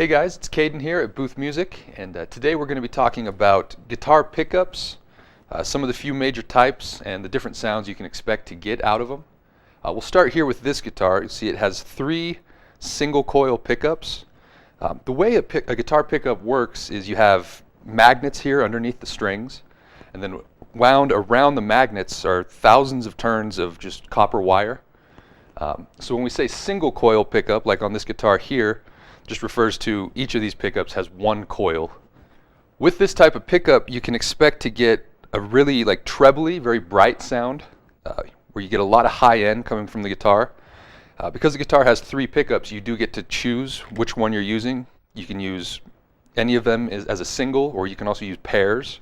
Hey guys, it's Caden here at Booth Music, and today we're going to be talking about guitar pickups, some of the few major types, and the different sounds you can expect to get out of them. We'll start here with this guitar. You see it has 3 single coil pickups. The way a guitar pickup works is you have magnets here underneath the strings, and then wound around the magnets are thousands of turns of just copper wire. So when we say single coil pickup, like on this guitar here, just refers to each of these pickups has 1 coil. With this type of pickup, you can expect to get a really trebly, very bright sound, where you get a lot of high end coming from the guitar. Because the guitar has 3 pickups, you do get to choose which one you're using. You can use any of them as a single, or you can also use pairs.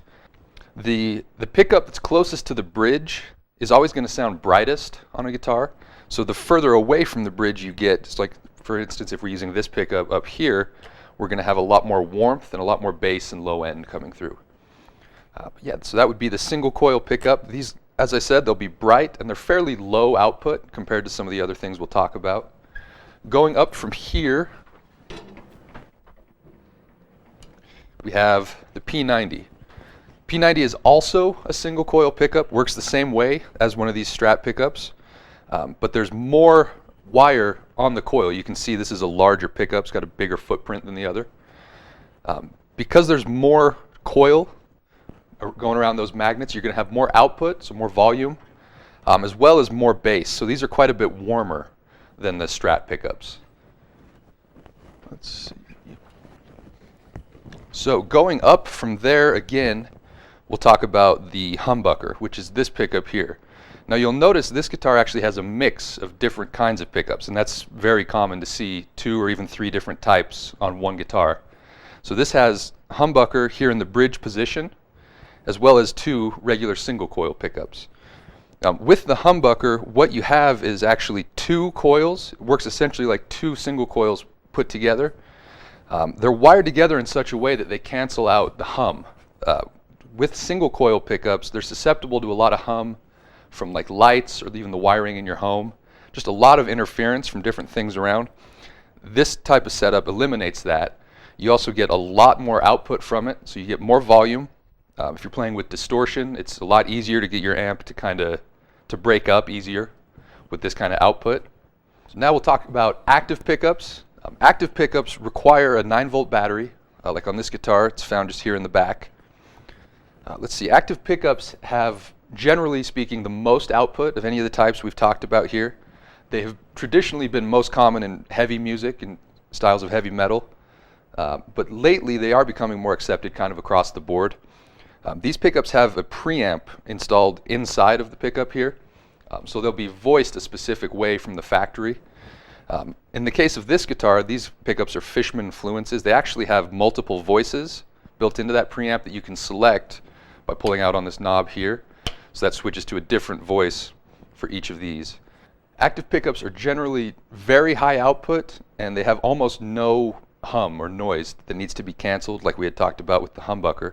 The pickup that's closest to the bridge is always going to sound brightest on a guitar. So the further away from the bridge you get, it's like, for instance, if we're using this pickup up here, we're going to have a lot more warmth and a lot more bass and low end coming through. So that would be the single coil pickup. These, as I said, they'll be bright and they're fairly low output compared to some of the other things we'll talk about. Going up from here, we have the P90. P90 is also a single coil pickup, works the same way as one of these Strat pickups, but there's more wire on the coil. You can see this is a larger pickup. It's got a bigger footprint than the other. Because there's more coil going around those magnets, you're going to have more output, so more volume, as well as more bass. So these are quite a bit warmer than the Strat pickups. Let's see. So going up from there again, we'll talk about the Humbucker, which is this pickup here. Now you'll notice this guitar actually has a mix of different kinds of pickups, and that's very common to see 2 or even 3 different types on one guitar. So this has Humbucker here in the bridge position, as well as 2 regular single coil pickups. With the Humbucker, what you have is actually 2 coils. It works essentially like 2 single coils put together. They're wired together in such a way that they cancel out the hum. With single coil pickups, they're susceptible to a lot of hum from lights or even the wiring in your home. Just a lot of interference from different things around. This type of setup eliminates that. You also get a lot more output from it, so you get more volume. If you're playing with distortion, it's a lot easier to get your amp to break up easier with this kind of output. So now we'll talk about active pickups. Active pickups require a 9-volt battery. Like on this guitar, it's found just here in the back. Let's see, active pickups have, generally speaking, the most output of any of the types we've talked about here. They have traditionally been most common in heavy music and styles of heavy metal, but lately they are becoming more accepted kind of across the board. These pickups have a preamp installed inside of the pickup here, so they'll be voiced a specific way from the factory. In the case of this guitar, these pickups are Fishman Fluences. They actually have multiple voices built into that preamp that you can select by pulling out on this knob here. So that switches to a different voice for each of these. Active pickups are generally very high output, and they have almost no hum or noise that needs to be canceled, like we had talked about with the Humbucker.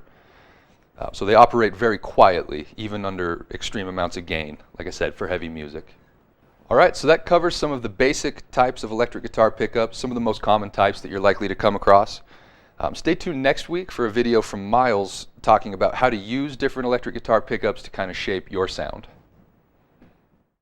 So they operate very quietly, even under extreme amounts of gain, like I said, for heavy music. Alright, so that covers some of the basic types of electric guitar pickups, some of the most common types that you're likely to come across. Stay tuned next week for a video from Miles talking about how to use different electric guitar pickups to kind of shape your sound.